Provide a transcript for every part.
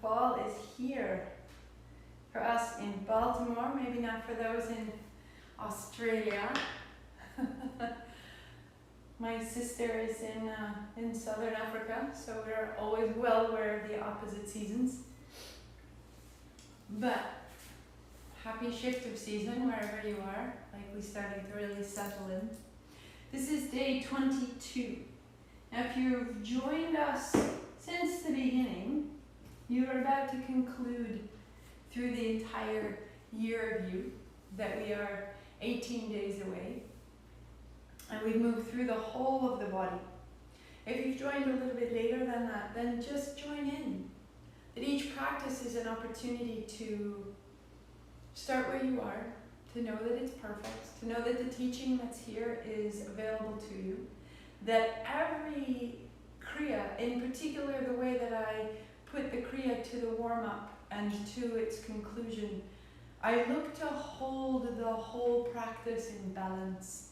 fall is here. For us in Baltimore, maybe not for those in Australia. My sister is in Southern Africa, so we're always well aware of the opposite seasons. But happy shift of season wherever you are, likely starting to really settle in. This is day 22. Now if you've joined us since the beginning, you are about to conclude through the entire year of you, that we are 18 days away. And we've moved through the whole of the body. If you've joined a little bit later than that, then just join in. That each practice is an opportunity to start where you are, to know that it's perfect, to know that the teaching that's here is available to you, that every Kriya, in particular the way that I put the Kriya to the warm-up and to its conclusion, I look to hold the whole practice in balance,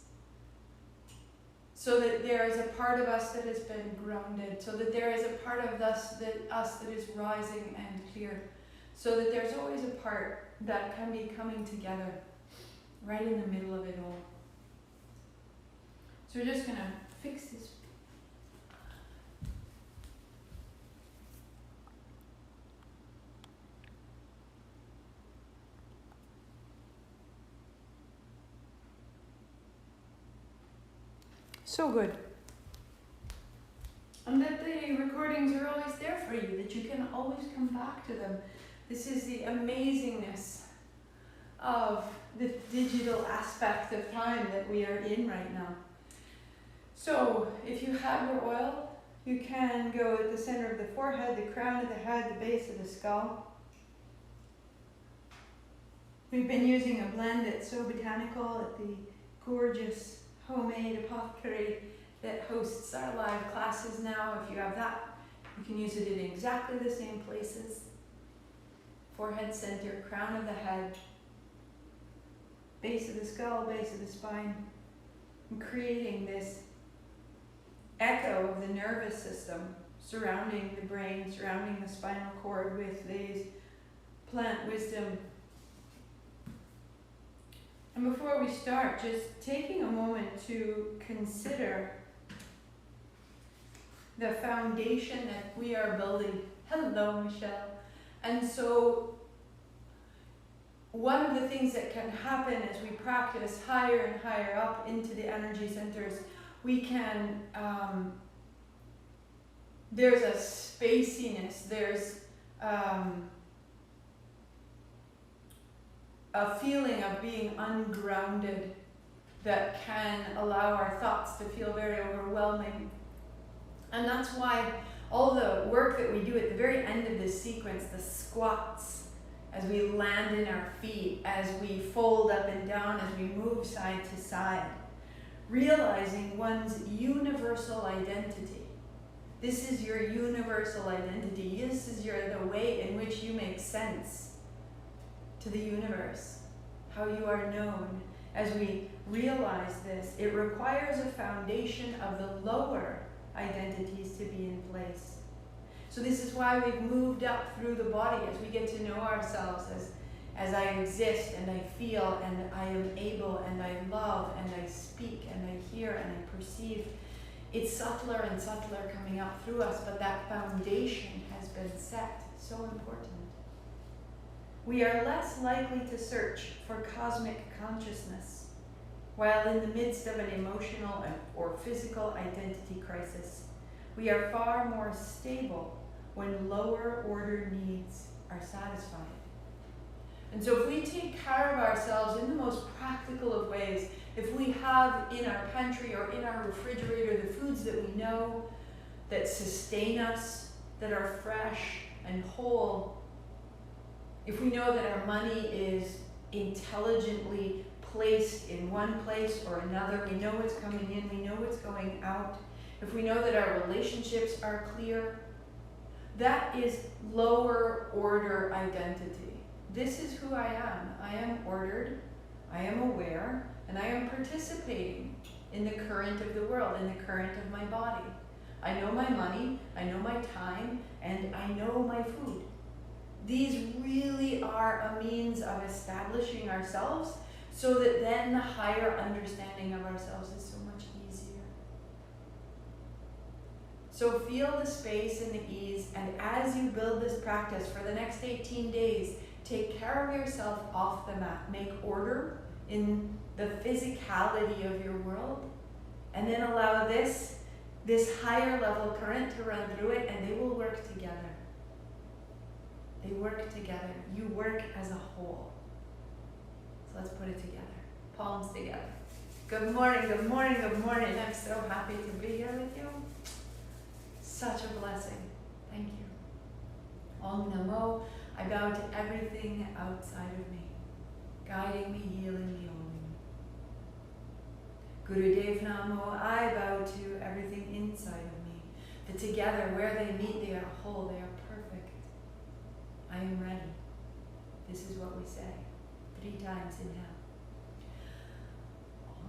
so that there is a part of us that has been grounded, so that there is a part of us that is rising and clear, so that there's always a part that can be coming together right in the middle of it all. So we're just going to fix this. So good. And that the recordings are always there for you, that you can always come back to them. This is the amazingness of the digital aspect of time that we are in right now. So if you have your oil, you can go at the center of the forehead, the crown of the head, the base of the skull. We've been using a blend that's so botanical at the gorgeous homemade apothecary that hosts our live classes now. If you have that, you can use it in exactly the same places. Forehead center, crown of the head, base of the skull, base of the spine, and creating this echo of the nervous system surrounding the brain, surrounding the spinal cord with these plant wisdom. And before we start, just taking a moment to consider the foundation that we are building. Hello, Michelle. And so one of the things that can happen as we practice higher and higher up into the energy centers, we can, there's a spaciness, there's a feeling of being ungrounded that can allow our thoughts to feel very overwhelming. And that's why all the work that we do at the very end of this sequence, the squats, as we land in our feet, as we fold up and down, as we move side to side, realizing one's universal identity. This is your universal identity. This is the way in which you make sense to the universe, how you are known. As we realize this, it requires a foundation of the lower identities to be in place. So this is why we've moved up through the body as we get to know ourselves as I exist and I feel and I am able and I love and I speak and I hear and I perceive. It's subtler and subtler coming up through us, but that foundation has been set. So important. We are less likely to search for cosmic consciousness while in the midst of an emotional or physical identity crisis. We are far more stable when lower order needs are satisfied. And so if we take care of ourselves in the most practical of ways, if we have in our pantry or in our refrigerator the foods that we know that sustain us, that are fresh and whole, if we know that our money is intelligently placed in one place or another, we know what's coming in, we know what's going out, if we know that our relationships are clear, that is lower order identity. This is who I am. I am ordered, I am aware, and I am participating in the current of the world, in the current of my body. I know my money, I know my time, and I know my food. These really are a means of establishing ourselves so that then the higher understanding of ourselves is so much easier. So feel the space and the ease, and as you build this practice for the next 18 days, take care of yourself off the mat. Make order in the physicality of your world, and then allow this higher level current to run through it, and they will work together. They work together. You work as a whole. So let's put it together. Palms together. Good morning, good morning, good morning. I'm so happy to be here with you. Such a blessing. Thank you. Om Namo. I bow to everything outside of me, guiding me, healing me, owning me. Gurudev Namo. I bow to everything inside of me. That together, where they meet, they are whole, they are perfect. I am ready. This is what we say 3 times. Inhale.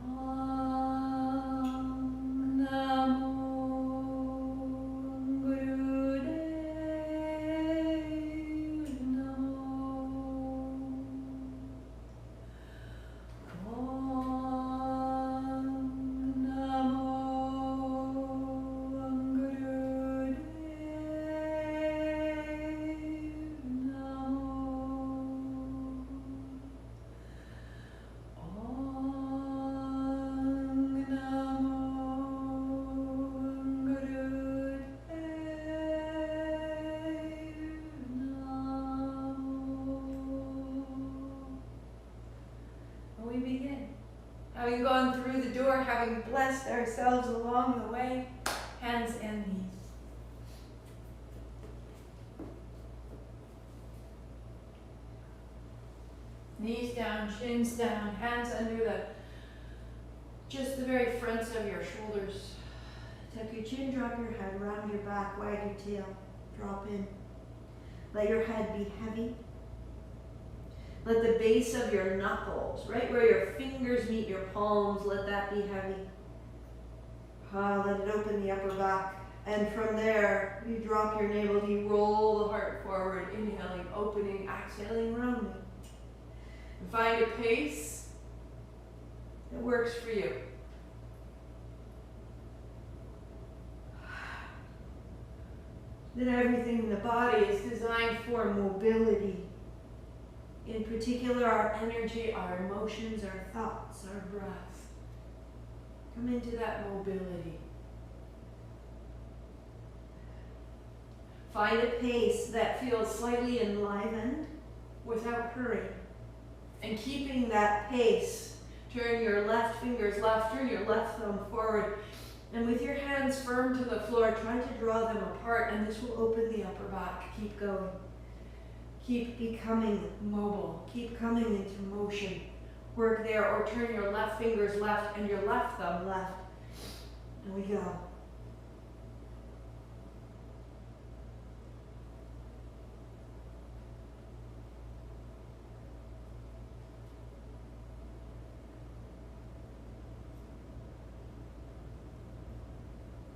Om Namo Gurudev Namo. Om Namo Gurudev Namo. We begin. Having gone through the door, having blessed ourselves along the way, hands and knees. Knees down, shins down, hands under just the very fronts of your shoulders. Tuck your chin, drop your head, round your back, wag your tail, drop in. Let your head be heavy. Let the base of your knuckles, right where your fingers meet your palms, let that be heavy. Let it open the upper back. And from there, you drop your navel, you roll the heart forward, inhaling, opening, exhaling, rounding. And find a pace that works for you. That everything in the body is designed for mobility. In particular, our energy, our emotions, our thoughts, our breath. Come into that mobility. Find a pace that feels slightly enlivened without hurry. And keeping that pace, turn your left fingers left, turn your left thumb forward. And with your hands firm to the floor, try to draw them apart, and this will open the upper back. Keep going. Keep becoming mobile. Keep coming into motion. Work there, or turn your left fingers left and your left thumb left. And we go.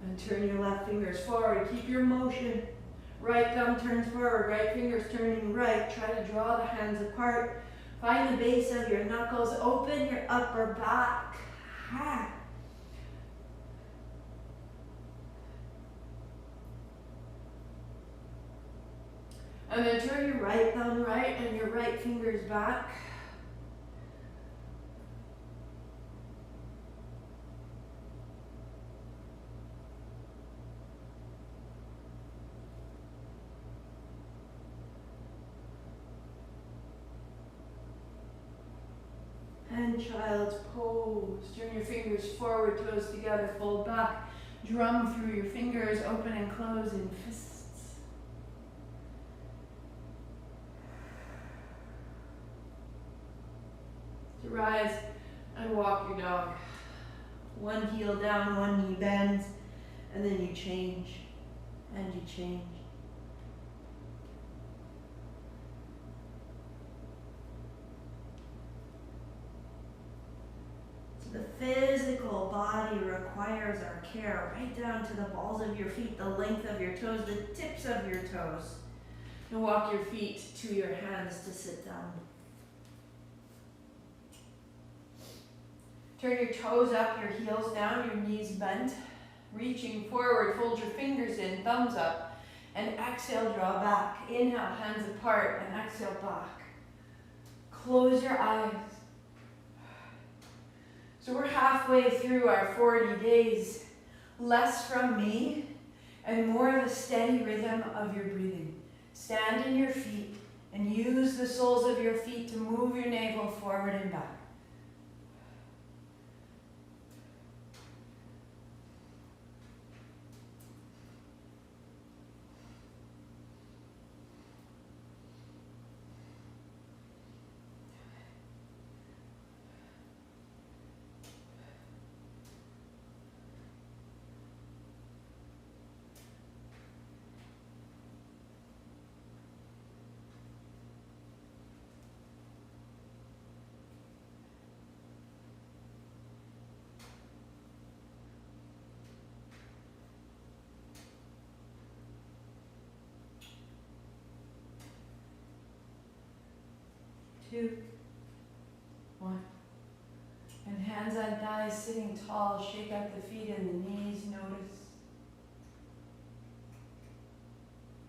And turn your left fingers forward. Keep your motion. Right thumb turns forward, right fingers turning right. Try to draw the hands apart. Find the base of your knuckles. Open your upper back. Ha. And then turn your right thumb right and your right fingers back. And child's pose. Turn your fingers forward, toes together, fold back. Drum through your fingers, open and close in fists. To rise and walk your dog. One heel down, one knee bends, and then you change, and you change. The physical body requires our care, right down to the balls of your feet, the length of your toes, the tips of your toes. And walk your feet to your hands to sit down. Turn your toes up, your heels down, your knees bent. Reaching forward, fold your fingers in, thumbs up. And exhale, draw back. Inhale, hands apart, and exhale, back. Close your eyes. So we're halfway through our 40 days. Less from me and more of a steady rhythm of your breathing. Stand in your feet and use the soles of your feet to move your navel forward and back. Two, one. And hands on thighs, sitting tall, shake out the feet and the knees, notice.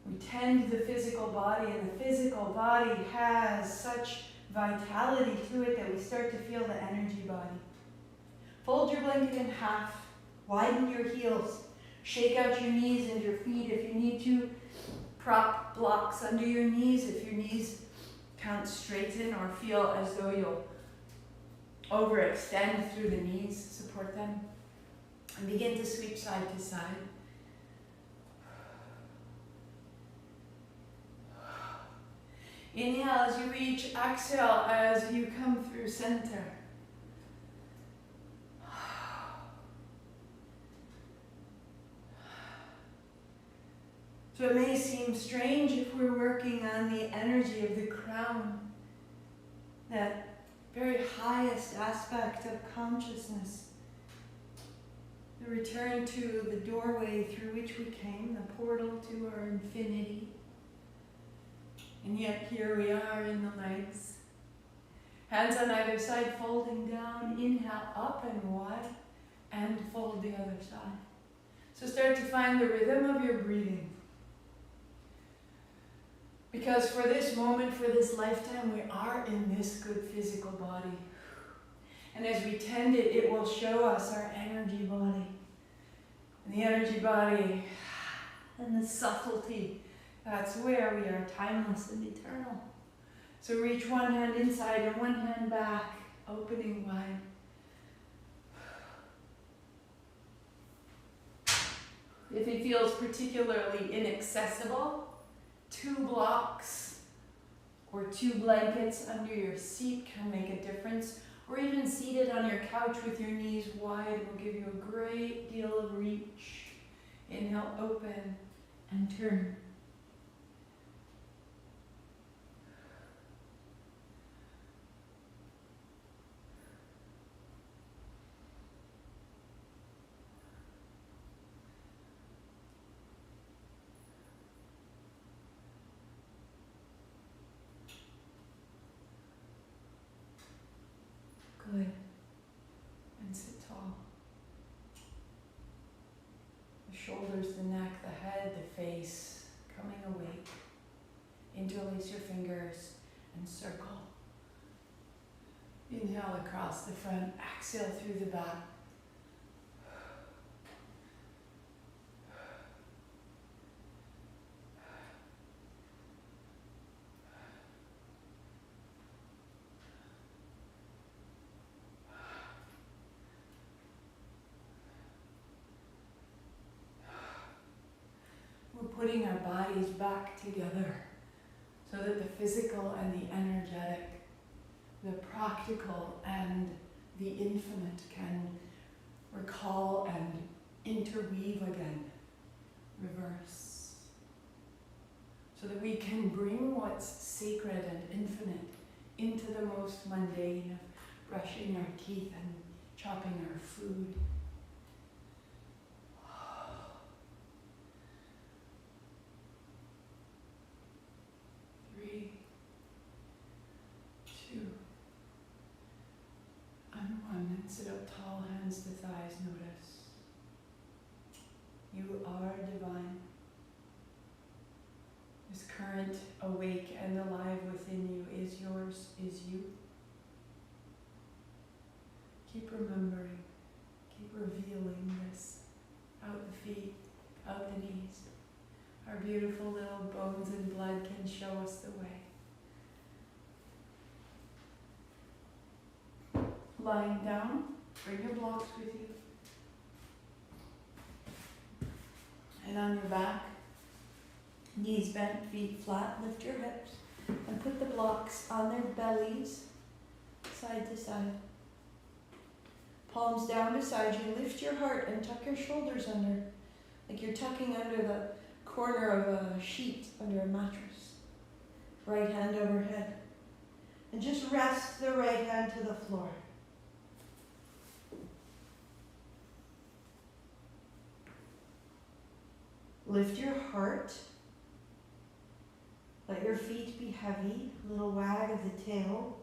We tend the physical body, and the physical body has such vitality to it that we start to feel the energy body. Fold your blanket in half, widen your heels, shake out your knees and your feet if you need to. Prop blocks under your knees if your knees can't straighten or feel as though you'll overextend through the knees. Support them. And begin to sweep side to side. Inhale as you reach, exhale as you come through center. So it may seem strange if we're working on the energy of the crown, that very highest aspect of consciousness, the return to the doorway through which we came, the portal to our infinity. And yet here we are in the legs. Hands on either side, folding down. Inhale, up and wide, and fold the other side. So start to find the rhythm of your breathing. Because for this moment, for this lifetime, we are in this good physical body. And as we tend it, it will show us our energy body. And the energy body and the subtlety, that's where we are timeless and eternal. So reach one hand inside and one hand back, opening wide. If it feels particularly inaccessible, 2 blocks or 2 blankets under your seat can make a difference. Or even seated on your couch with your knees wide will give you a great deal of reach. Inhale, open, and turn. Good. And sit tall. The shoulders, the neck, the head, the face coming awake. Interlace your fingers and circle. Inhale across the front, exhale through the back. Putting our bodies back together so that the physical and the energetic, the practical and the infinite can recall and interweave again, reverse. So that we can bring what's sacred and infinite into the most mundane of brushing our teeth and chopping our food. Sit up tall, hands to thighs, notice. You are divine. This current awake and alive within you is yours, is you. Keep remembering, keep revealing this. Out the feet, out the knees. Our beautiful little bones and blood can show us the way. Lying down, bring your blocks with you. And on your back, knees bent, feet flat, lift your hips and put the blocks on their bellies, side to side. Palms down beside you, lift your heart and tuck your shoulders under, like you're tucking under the corner of a sheet under a mattress. Right hand overhead. And just rest the right hand to the floor. Lift your heart. Let your feet be heavy, a little wag of the tail.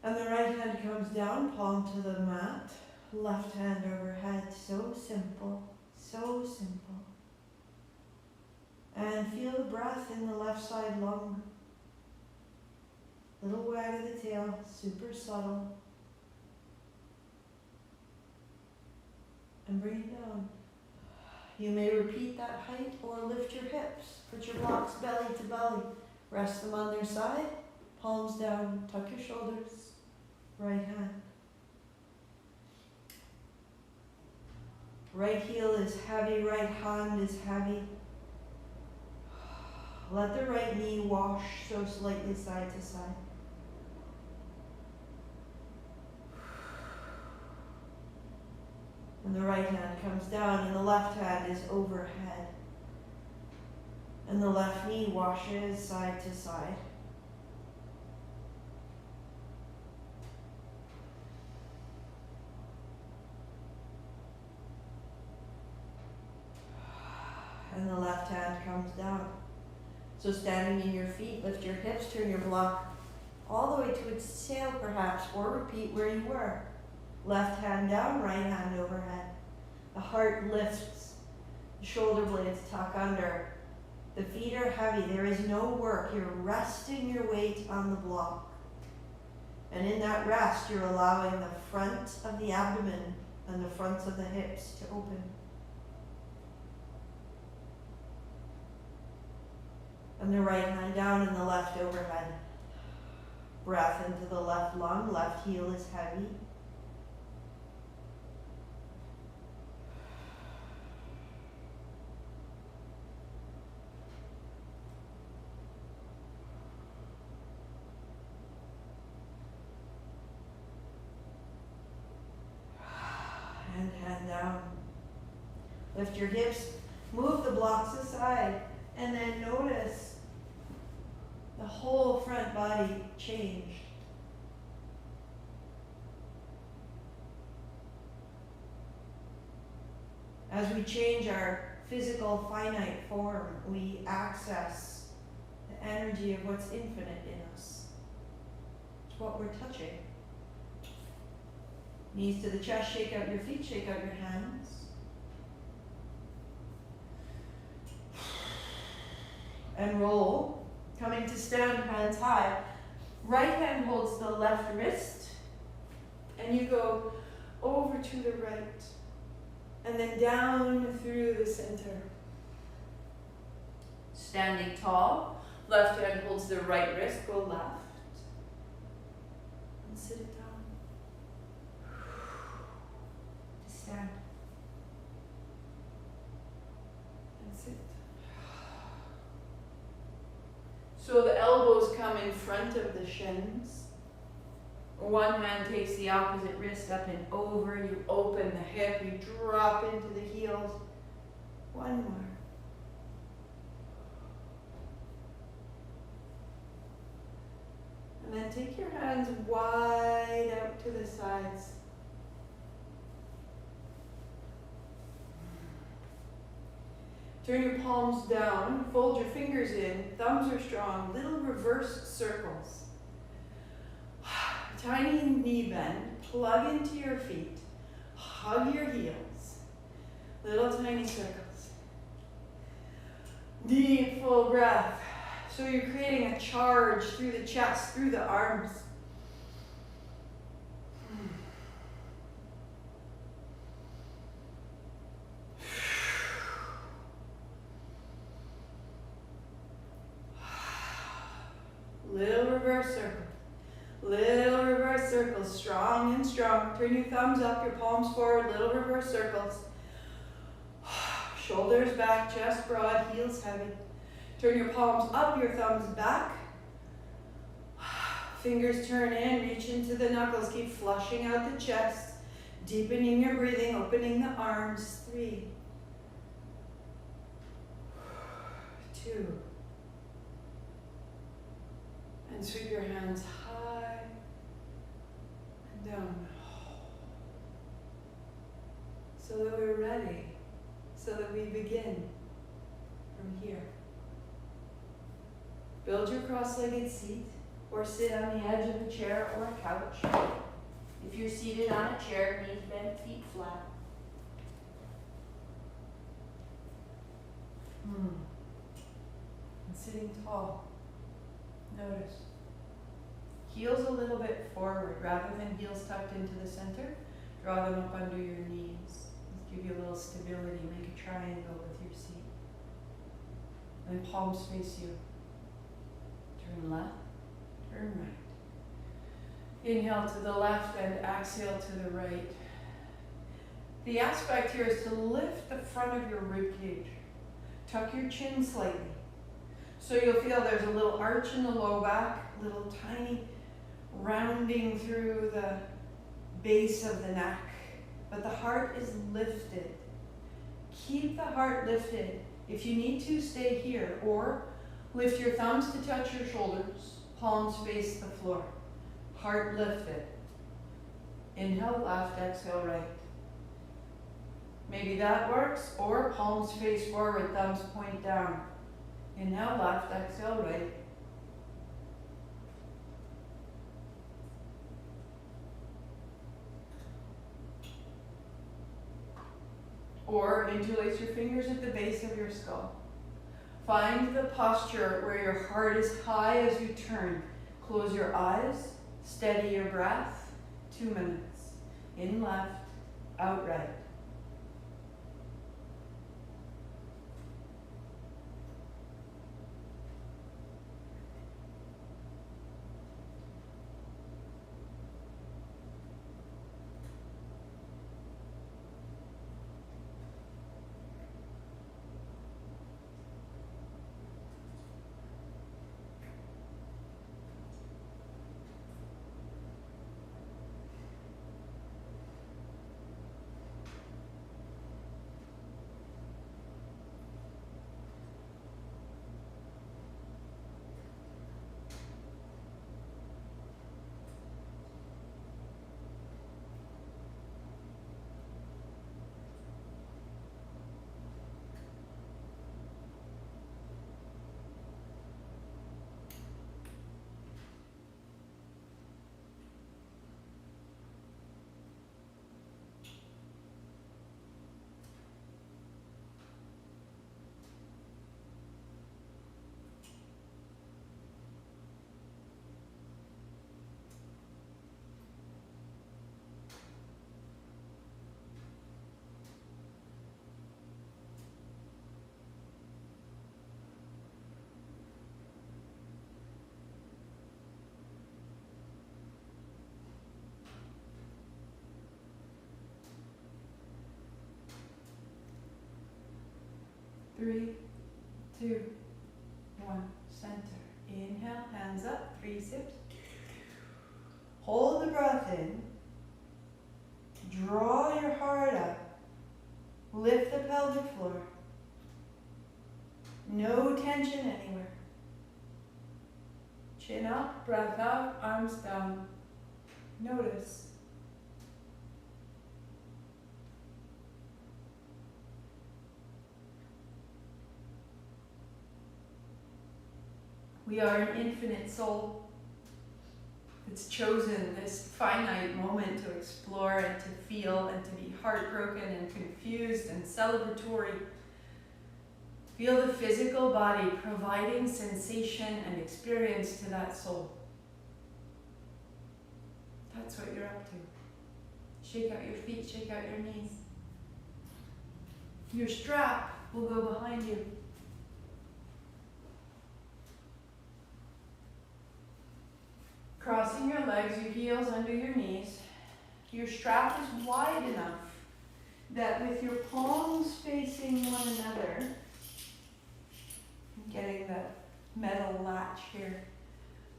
And the right hand comes down, palm to the mat, left hand overhead. So simple, so simple. And feel the breath in the left side lung. Little wag of the tail, super subtle. And bring it down. You may repeat that height or lift your hips. Put your blocks belly to belly. Rest them on their side. Palms down. Tuck your shoulders. Right hand. Right heel is heavy. Right hand is heavy. Let the right knee wash so slightly side to side. And the right hand comes down and the left hand is overhead. And the left knee washes side to side. And the left hand comes down. So standing in your feet, lift your hips, turn your block all the way to its tail perhaps, or repeat where you were. Left hand down, right hand overhead. The heart lifts, the shoulder blades tuck under. The feet are heavy, there is no work. You're resting your weight on the block. And in that rest, you're allowing the front of the abdomen and the fronts of the hips to open. And the right hand down and the left overhead. Breath into the left lung, left heel is heavy. And hand down. Lift your hips, move the blocks aside, and then notice the whole front body changed. As we change our physical finite form, we access the energy of what's infinite in us. It's what we're touching. Knees to the chest, shake out your feet, shake out your hands. And roll, coming to stand, hands high. Right hand holds the left wrist, and you go over to the right, and then down through the center. Standing tall, left hand holds the right wrist, go left, and sit it down. To stand. And sit. So the elbows come in front of the shins. One hand takes the opposite wrist up and over. You open the hip. You drop into the heels. One more. And then take your hands wide out to the sides. Turn your palms down, fold your fingers in, thumbs are strong, little reverse circles. Tiny knee bend, plug into your feet, hug your heels, little tiny circles. Deep, full breath. So you're creating a charge through the chest, through the arms. Little reverse circle. Little reverse circles, strong and strong. Turn your thumbs up, your palms forward, little reverse circles. Shoulders back, chest broad, heels heavy. Turn your palms up, your thumbs back. Fingers turn in, reach into the knuckles, keep flushing out the chest. Deepening your breathing, opening the arms. 3, 2. And sweep your hands high and down. So that we're ready, so that we begin from here. Build your cross-legged seat or sit on the edge of a chair or a couch. If you're seated on a chair, knees bent, feet flat. And sitting tall. Notice. Heels a little bit forward rather than heels tucked into the center. Draw them up under your knees. Give you a little stability. Make a triangle with your seat. And palms face you. Turn left, turn right. Inhale to the left and exhale to the right. The aspect here is to lift the front of your rib cage. Tuck your chin slightly. So you'll feel there's a little arch in the low back, little tiny rounding through the base of the neck. But the heart is lifted. Keep the heart lifted. If you need to, stay here. Or lift your thumbs to touch your shoulders. Palms face the floor. Heart lifted. Inhale left, exhale right. Maybe that works. Or palms face forward, thumbs point down. Inhale left, exhale right. Or interlace your fingers at the base of your skull. Find the posture where your heart is high as you turn. Close your eyes, steady your breath. 2 minutes. In left, out right. Three, 2, 1. Center. Inhale, hands up, 3 sips. Hold the breath in. Draw your heart up. Lift the pelvic floor. No tension anywhere. Chin up, breath out, arms down. Notice. We are an infinite soul. It's chosen this finite moment to explore and to feel and to be heartbroken and confused and celebratory. Feel the physical body providing sensation and experience to that soul. That's what you're up to. Shake out your feet, shake out your knees. Your strap will go behind you. Crossing your legs, your heels under your knees. Your strap is wide enough that with your palms facing one another, I'm getting the metal latch here,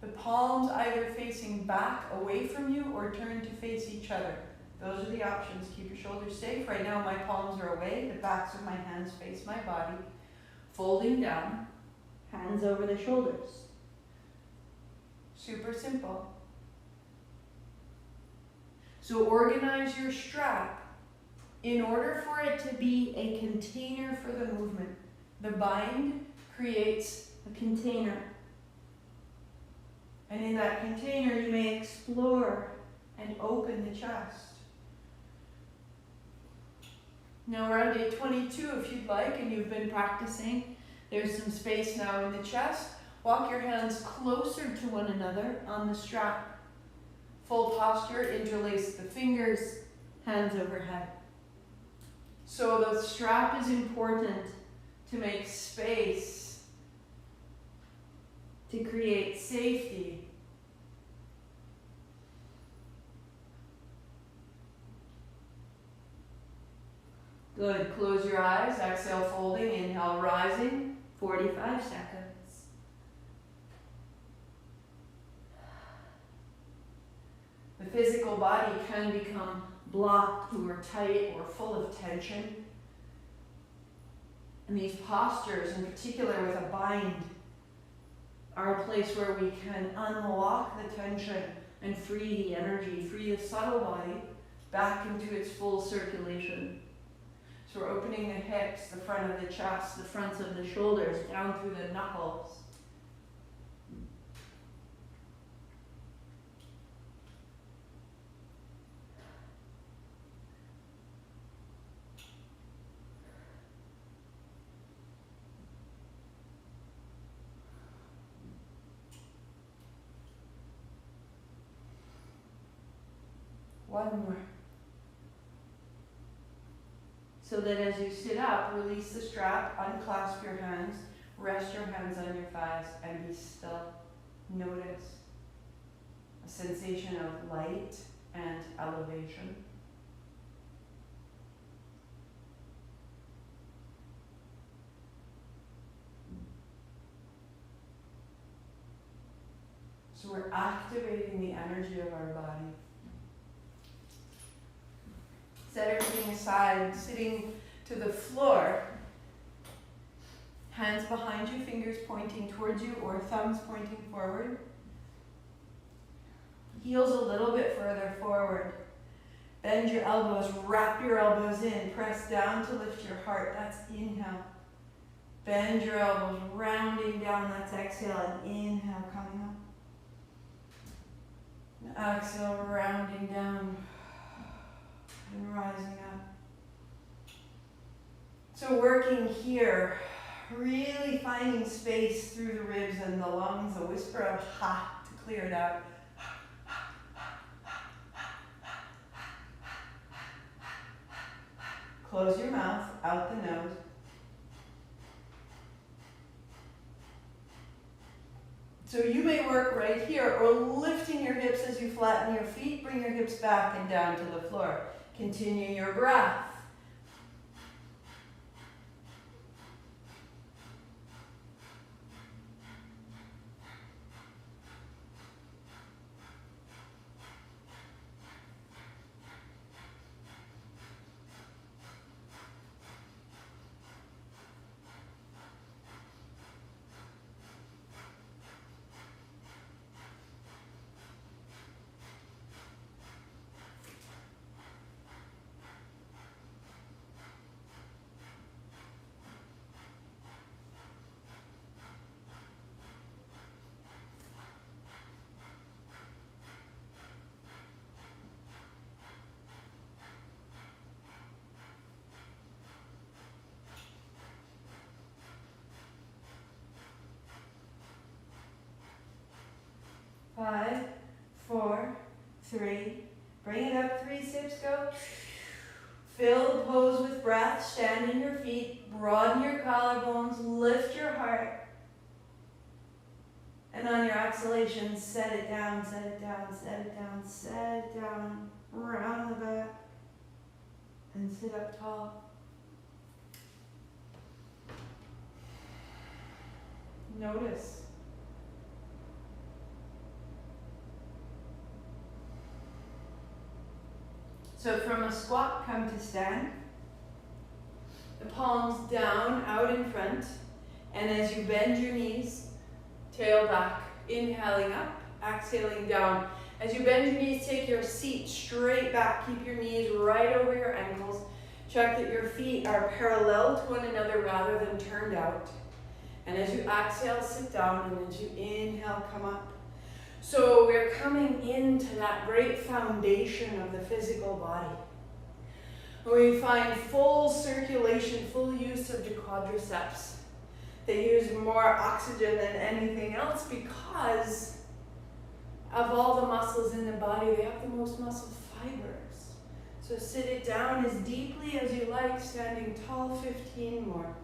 the palms either facing back away from you or turn to face each other. Those are the options. Keep your shoulders safe. Right now my palms are away, the backs of my hands face my body. Folding down, hands over the shoulders. Super simple. So organize your strap in order for it to be a container for the movement. The bind creates a container. And in that container you may explore and open the chest. Now we're on day 22 if you'd like, and you've been practicing. There's some space now in the chest. Walk your hands closer to one another on the strap. Full posture, interlace the fingers, hands overhead. So the strap is important to make space, to create safety. Good. Close your eyes. Exhale, folding. Inhale, rising. 45 seconds. The physical body can become blocked or tight or full of tension. And these postures, in particular with a bind, are a place where we can unlock the tension and free the energy, free the subtle body back into its full circulation. So we're opening the hips, the front of the chest, the fronts of the shoulders, down through the knuckles. One more. So that as you sit up, release the strap, unclasp your hands, rest your hands on your thighs, and be still. Notice a sensation of light and elevation. So we're activating the energy of our body. Set everything aside, sitting to the floor. Hands behind you, fingers pointing towards you or thumbs pointing forward. Heels a little bit further forward. Bend your elbows, wrap your elbows in, press down to lift your heart. That's inhale. Bend your elbows, rounding down, that's exhale, and inhale, coming up. And exhale, rounding down. And rising up. So working here, really finding space through the ribs and the lungs, a whisper of ha to clear it out. Close your mouth, out the nose. So you may work right here, or lifting your hips as you flatten your feet, bring your hips back and down to the floor. Continue your breath. Bring it up, 3 sips, go. Fill the pose with breath, stand in your feet, broaden your collarbones, lift your heart. And on your exhalation, set it down, set it down, set it down, set it down, round the back, and sit up tall. Notice. So from a squat, come to stand. The palms down, out in front. And as you bend your knees, tail back, inhaling up, exhaling down. As you bend your knees, take your seat straight back. Keep your knees right over your ankles. Check that your feet are parallel to one another rather than turned out. And as you exhale, sit down, and as you inhale, come up. So we're coming into that great foundation of the physical body, where we find full circulation, full use of the quadriceps. They use more oxygen than anything else because of all the muscles in the body. They have the most muscle fibers. So sit it down as deeply as you like, standing tall, 15 more.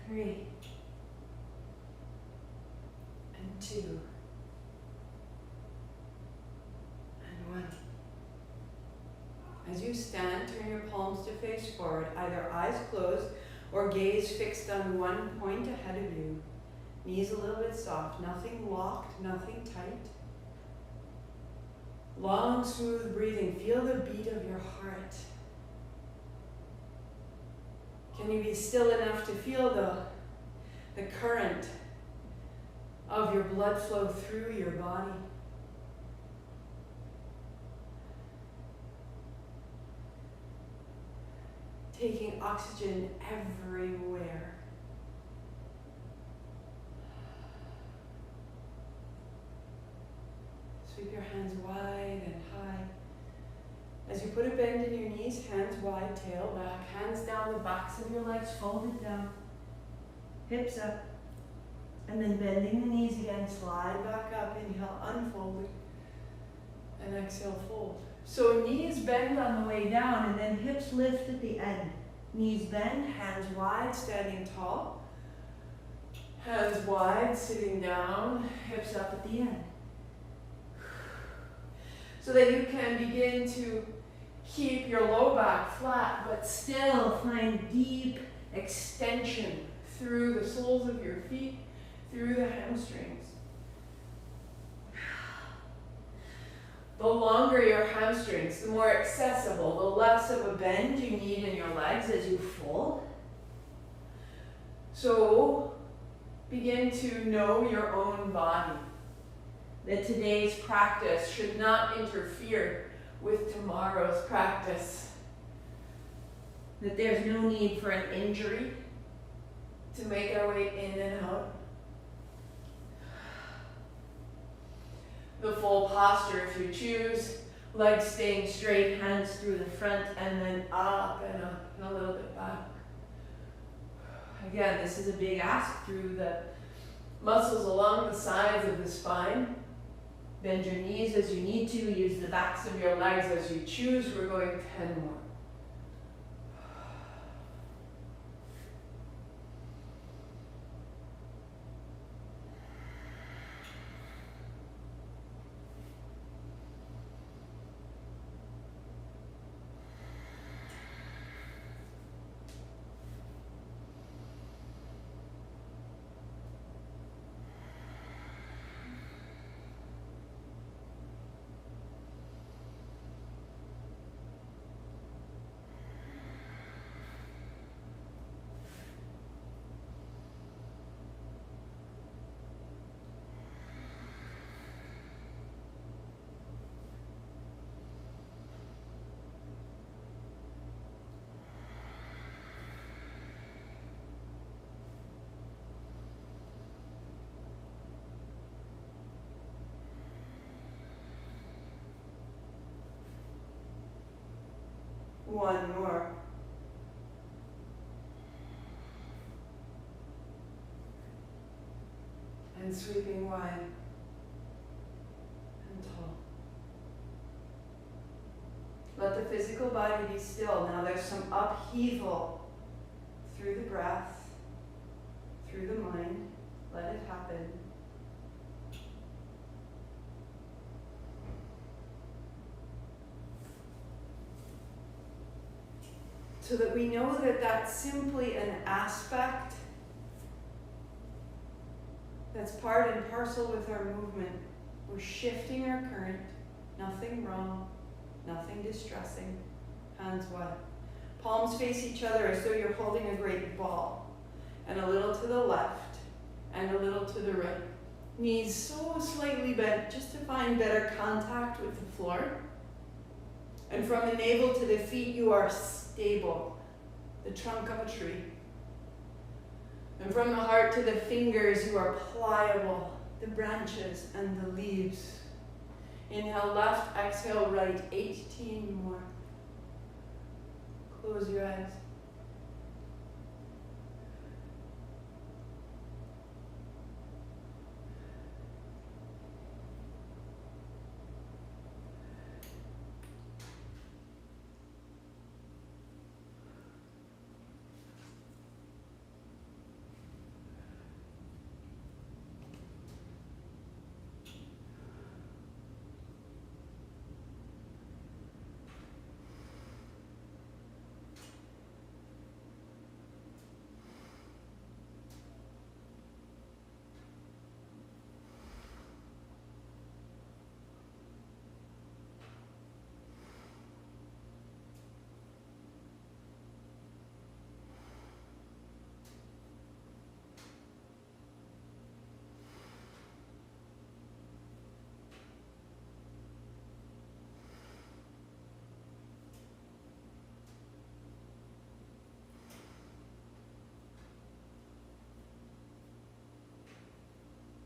3 and 2 and 1. As you stand, turn your palms to face forward, either eyes closed or gaze fixed on one point ahead of you. Knees a little bit soft, nothing locked, nothing tight. Long, smooth breathing. Feel the beat of your heart. Can you be still enough to feel the current of your blood flow through your body? Taking oxygen everywhere. Sweep your hands wide and high. As you put a bend in your knees, hands wide, tail back, hands down the backs of your legs, folded down, hips up, and then bending the knees again, slide back up, inhale, unfold, and exhale, fold. So knees bend on the way down, and then hips lift at the end. Knees bend, hands wide, standing tall, hands wide, sitting down, hips up at the end. So that you can begin to keep your low back flat, but still find deep extension through the soles of your feet, through the hamstrings. The longer your hamstrings, the more accessible, the less of a bend you need in your legs as you fold. So begin to know your own body. That today's practice should not interfere with tomorrow's practice. That there's no need for an injury to make our way in and out. The full posture if you choose, legs staying straight, hands through the front, and then up and a little bit back. Again, this is a big ask through the muscles along the sides of the spine. Bend your knees as you need to, use the backs of your legs as you choose. We're going 10 more. One more. And sweeping wide and tall. Let the physical body be still. Now there's some upheaval through the breath, through the mind. Let it happen. So that we know that that's simply an aspect that's part and parcel with our movement. We're shifting our current, nothing wrong, nothing distressing. Hands wide. Palms face each other as though you're holding a great ball. And a little to the left and a little to the right. Knees so slightly bent just to find better contact with the floor. And from the navel to the feet, you are stable, the trunk of a tree. And from the heart to the fingers, you are pliable, the branches and the leaves. Inhale left, exhale right, 18 more. Close your eyes.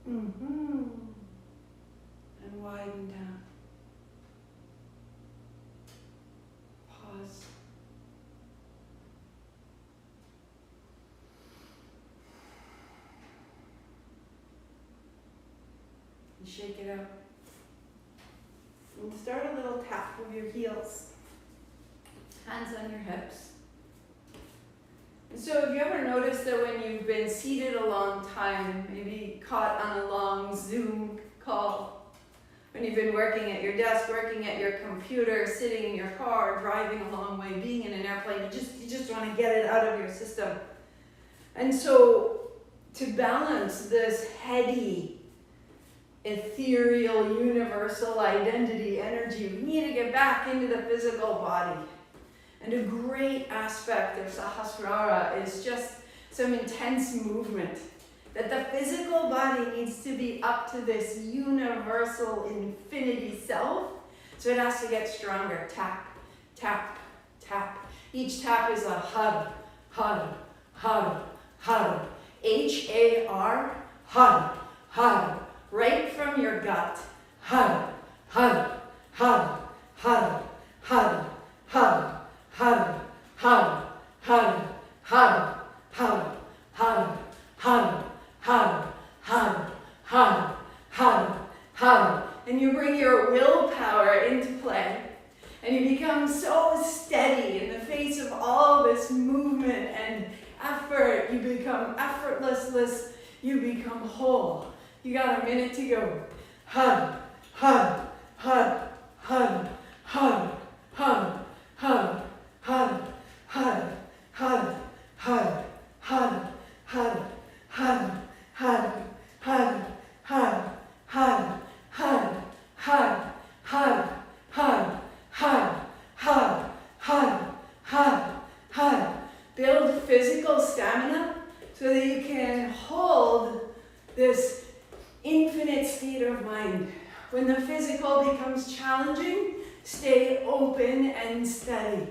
And widen down. Pause. And shake it out. And start a little tap of your heels. Hands on your hips. And so have you ever noticed that when you've been seated a long time, maybe caught on a long Zoom call, when you've been working at your desk, working at your computer, sitting in your car, driving a long way, being in an airplane, you just want to get it out of your system. And so to balance this heady, ethereal, universal identity, energy, we need to get back into the physical body. And a great aspect of sahasrara is just some intense movement. That the physical body needs to be up to this universal infinity self. So it has to get stronger. Tap, tap, tap. Each tap is a hug, hug, hug, hug. H-A-R, hug, hug. Right from your gut. Hug, hug, hug, hug, hug, hug. Hug, hug, hug, hug, hug, hug, hug, hug, hug, hug, hug, hug. And you bring your willpower into play. And you become so steady in the face of all this movement and effort. You become effortless. You become whole. You got a minute to go. Hug, hug, hug, hug, hug, hug, hug. Hug, hug, hug, hug, hug, hug, hug, hug, hug, hug, hug, hug, hug, hug, hug, hug, hug, hug, hug, hug. Build physical stamina so that you can hold this infinite state of mind. When the physical becomes challenging, stay open and steady.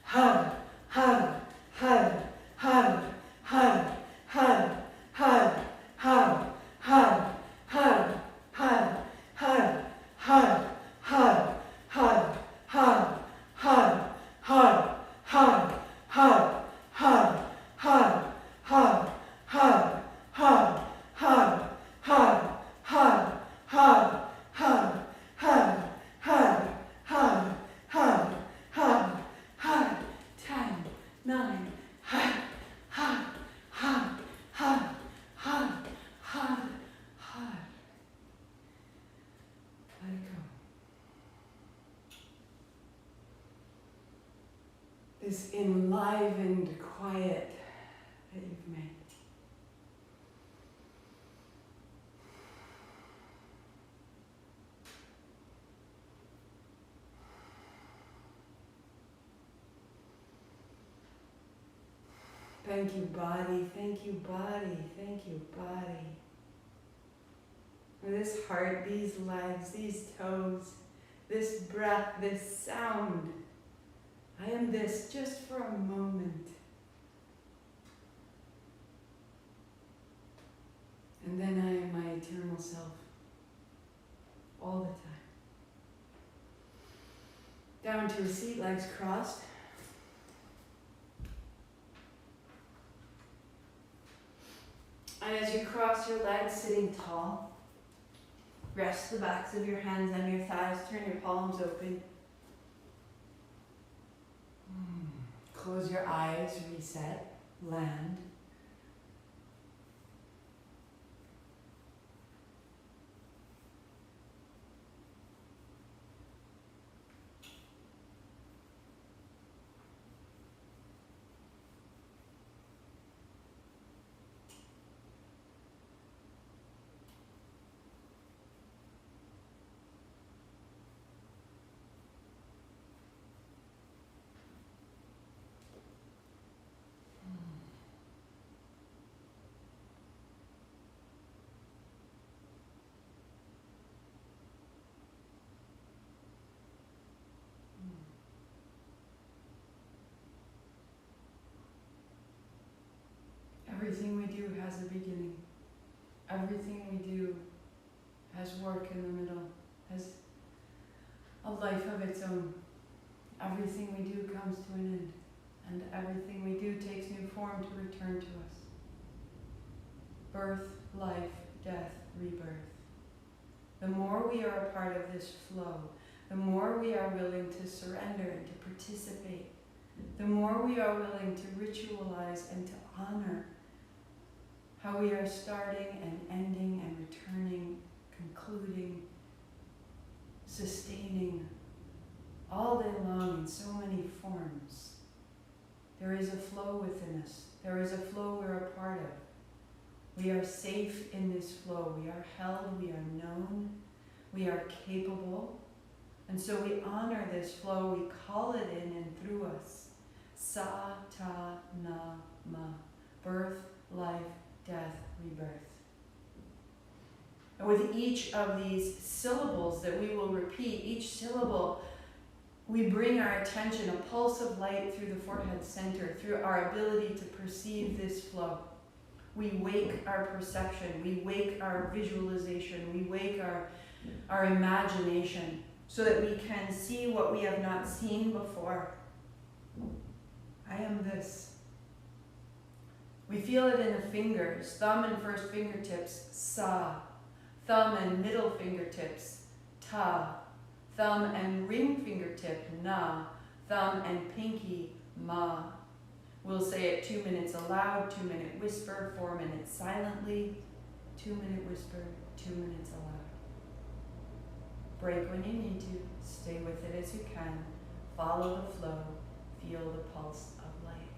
Hug, hug, hug, hug, hug, hug, hug, hug, hug, hug, hug, hug, hug, hug, hug, hug, hug, hug. this enlivened quiet that you've made. Thank you, body. Thank you, body. Thank you, body. For this heart, these legs, these toes, this breath, this sound. I am this just for a moment. And then I am my eternal self. All the time. Down to a seat, legs crossed. And as you cross your legs, sitting tall, rest the backs of your hands on your thighs, turn your palms open. Close your eyes, reset, land. Everything we do has a beginning. Everything we do has work in the middle, has a life of its own. Everything we do comes to an end, and everything we do takes new form to return to us. Birth, life, death, rebirth. The more we are a part of this flow, the more we are willing to surrender and to participate, the more we are willing to ritualize and to honor how we are starting and ending and returning, concluding, sustaining, all day long in so many forms. There is a flow within us. There is a flow we're a part of. We are safe in this flow. We are held, we are known, we are capable. And so we honor this flow, we call it in and through us. Sa, ta, na, ma. Birth, life, death, rebirth. And with each of these syllables that we will repeat, each syllable, we bring our attention, a pulse of light through the forehead center, through our ability to perceive this flow. We wake our perception, we wake our visualization, we wake our imagination so that we can see what we have not seen before. I am this. We feel it in the fingers, thumb and first fingertips, sa. Thumb and middle fingertips, ta. Thumb and ring fingertip, na. Thumb and pinky, ma. We'll say it 2 minutes aloud, 2 minute whisper, 4 minutes silently, 2 minute whisper, 2 minutes aloud. Break when you need to, stay with it as you can, follow the flow, feel the pulse of light.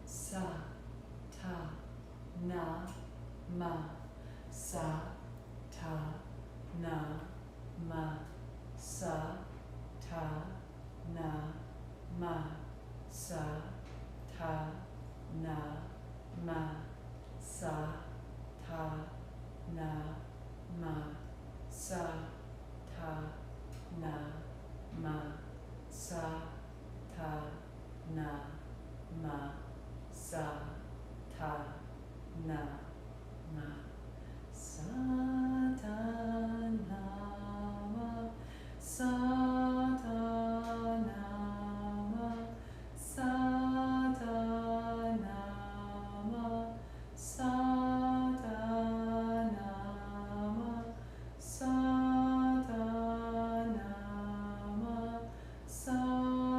Sa, ta, na, ma. Sa, ta, na, ma. Sa, ta, na, ma. Sa, ta, na, ma. Sa, ta, na, ma. Sa, ta, na, ma. Sa, ta, na, ma. Sa, ta, na, ma. Sa, ta, na, ma. Sa, ta, na, ma. Sa, ta, na, ma. Sa, ta, na, ma. Sa, ta, na, ma. Sa,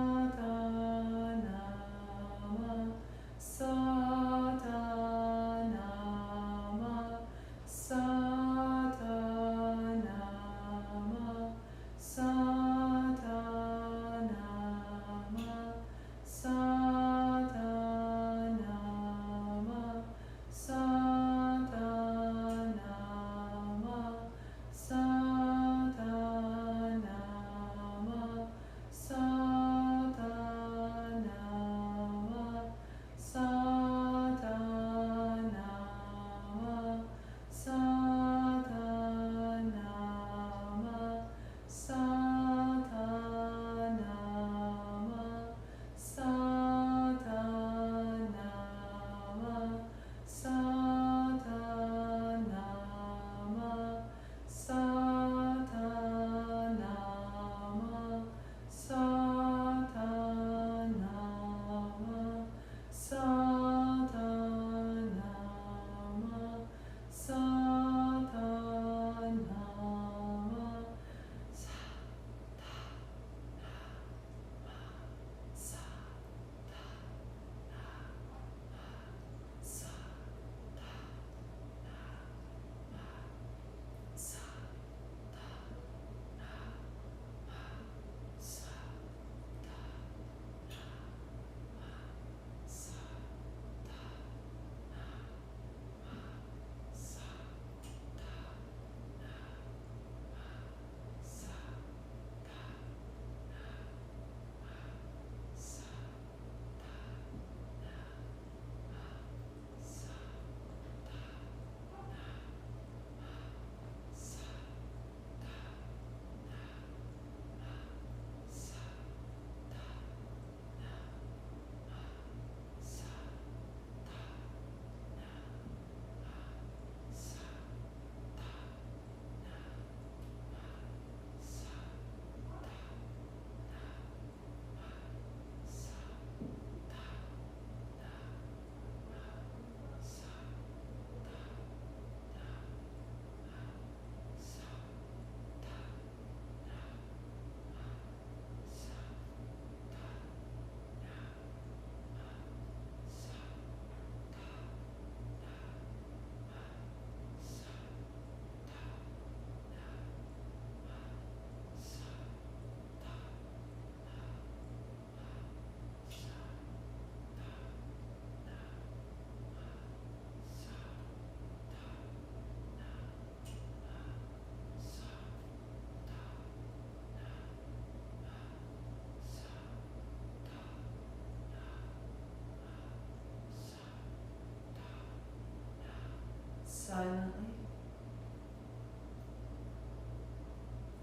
silently.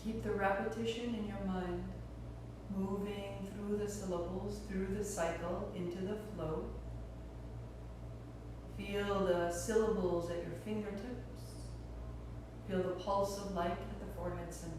Keep the repetition in your mind, moving through the syllables, through the cycle, into the flow. Feel the syllables at your fingertips. Feel the pulse of light at the forehead center.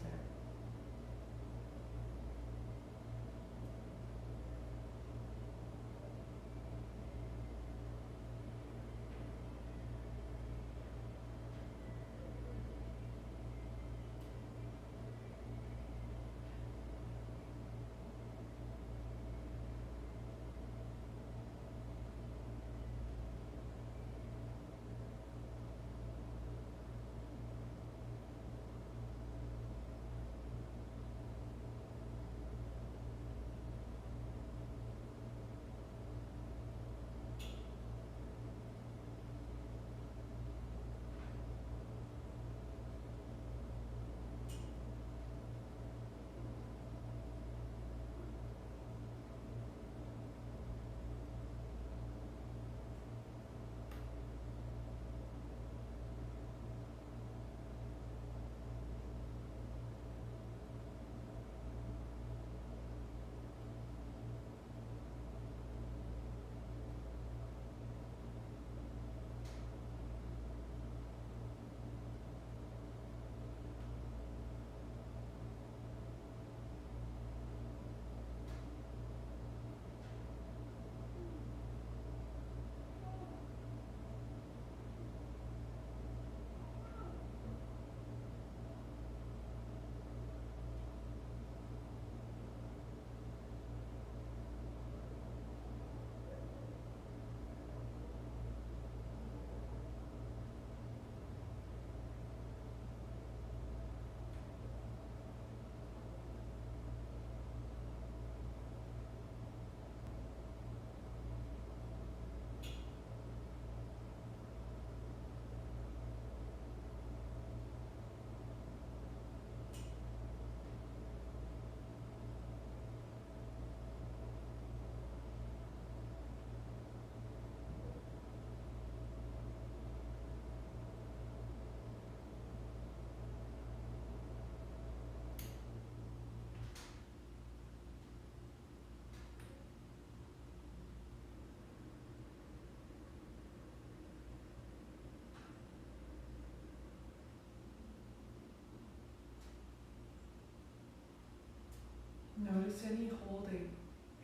Notice any holding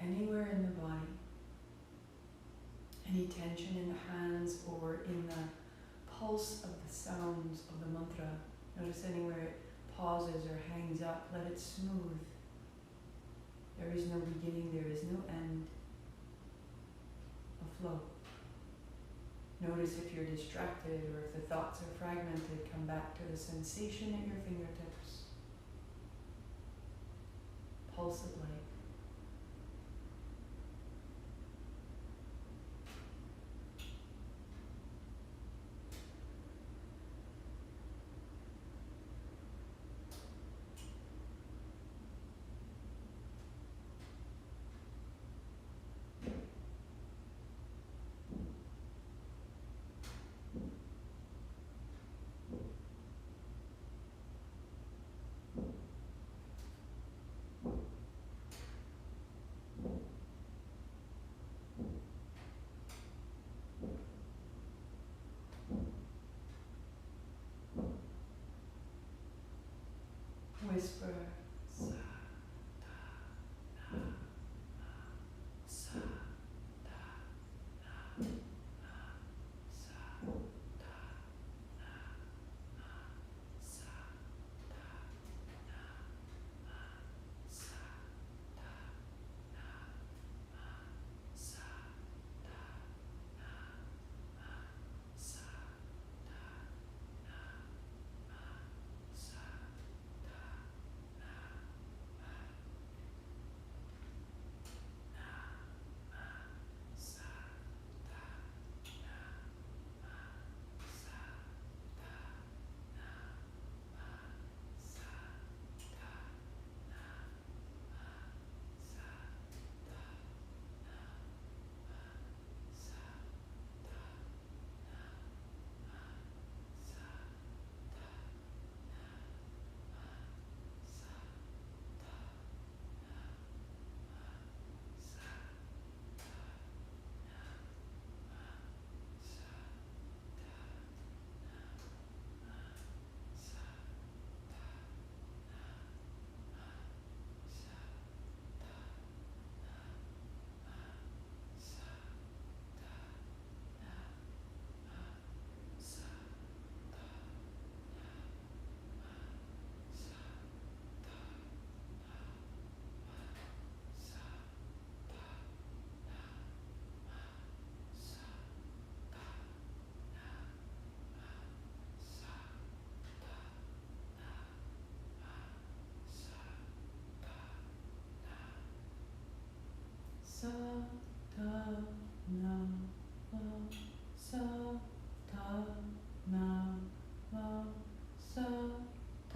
anywhere in the body, any tension in the hands or in the pulse of the sounds of the mantra. Notice anywhere it pauses or hangs up, let it smooth. There is no beginning, there is no end. A flow. Notice if you're distracted or if the thoughts are fragmented, come back to the sensation at your fingertips. Pulse of light. Whisper. Sa, da, na, na. Sa, da, na, na. Sa, da, na, na. Sa, da, na, na. Sa, da, na, na. Sa, da, na, na. Sa, da, na, na. Sa, da, na,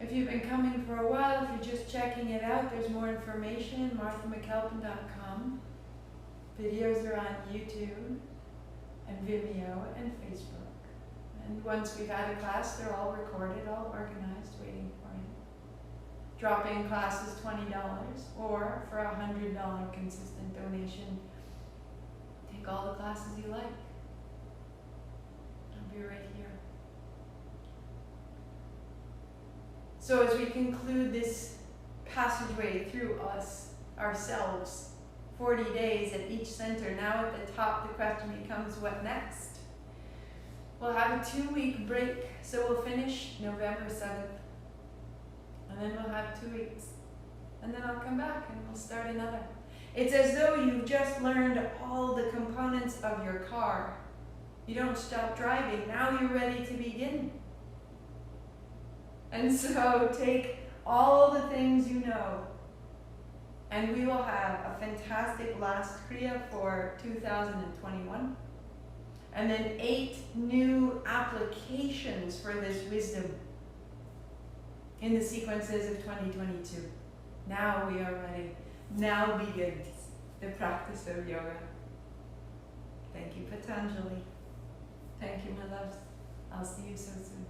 If you've been coming for a while, if you're just checking it out, there's more information, marthamcalpin.com. Videos are on YouTube and Vimeo and Facebook. And once we've had a class, they're all recorded, all organized, waiting for you. Drop-in class is $20, or for a $100 consistent donation, take all the classes you like. I'll be right here. So as we conclude this passageway through us, ourselves, 40 days at each center, now at the top the question becomes, what next? We'll have a 2-week break, so we'll finish November 7th. And then we'll have 2 weeks. And then I'll come back and we'll start another. It's as though you've just learned all the components of your car. You don't stop driving, now you're ready to begin. And so take all the things you know, and we will have a fantastic last Kriya for 2021. And then 8 new applications for this wisdom in the sequences of 2022. Now we are ready. Now begins the practice of yoga. Thank you, Patanjali. Thank you, my loves. I'll see you so soon.